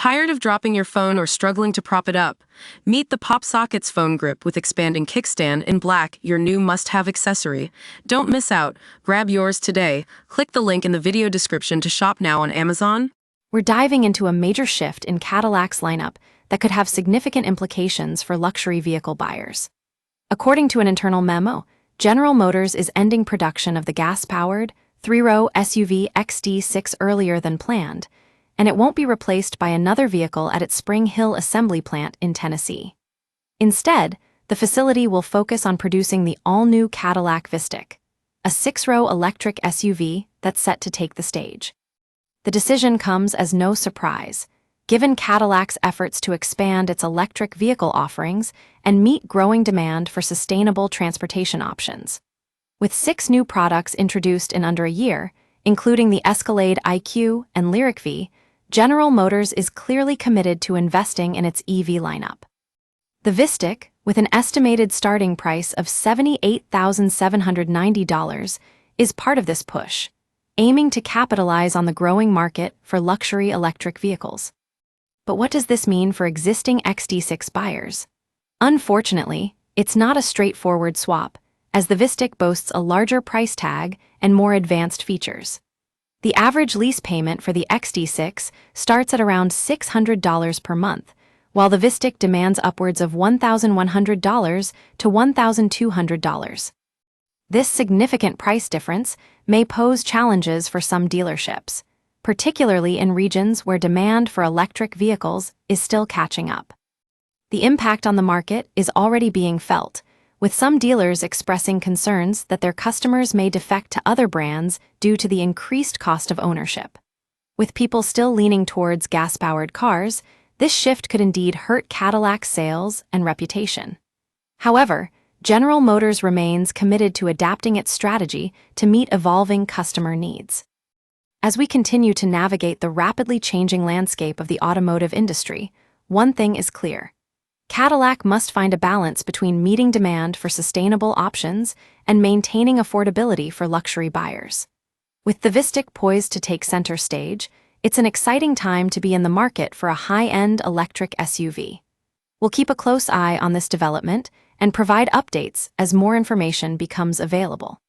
Tired of dropping your phone or struggling to prop it up? Meet the Pop Sockets phone grip with expanding kickstand in black, your new must-have accessory. Don't miss out. Grab yours today. Click the link in the video description to shop now on Amazon. We're diving into a major shift in Cadillac's lineup that could have significant implications for luxury vehicle buyers. According to an internal memo, General Motors is ending production of the gas-powered, three-row SUV XT6 earlier than planned, and it won't be replaced by another vehicle at its Spring Hill assembly plant in Tennessee. Instead, the facility will focus on producing the all-new Cadillac Vistiq, a six-row electric SUV that's set to take the stage. The decision comes as no surprise, given Cadillac's efforts to expand its electric vehicle offerings and meet growing demand for sustainable transportation options. With 6 new products introduced in under a year, including the Escalade IQ and Lyriq V, General Motors is clearly committed to investing in its EV lineup. The Vistiq, with an estimated starting price of $78,790, is part of this push, aiming to capitalize on the growing market for luxury electric vehicles. But what does this mean for existing XT6 buyers? Unfortunately, it's not a straightforward swap, as the Vistiq boasts a larger price tag and more advanced features. The average lease payment for the XT6 starts at around $600 per month, while the Vistiq demands upwards of $1,100 to $1,200. This significant price difference may pose challenges for some dealerships, particularly in regions where demand for electric vehicles is still catching up. The impact on the market is already being felt, with some dealers expressing concerns that their customers may defect to other brands due to the increased cost of ownership. With people still leaning towards gas-powered cars, this shift could indeed hurt Cadillac's sales and reputation. However, General Motors remains committed to adapting its strategy to meet evolving customer needs. As we continue to navigate the rapidly changing landscape of the automotive industry, one thing is clear. Cadillac must find a balance between meeting demand for sustainable options and maintaining affordability for luxury buyers. With the Vistiq poised to take center stage, it's an exciting time to be in the market for a high-end electric SUV. We'll keep a close eye on this development and provide updates as more information becomes available.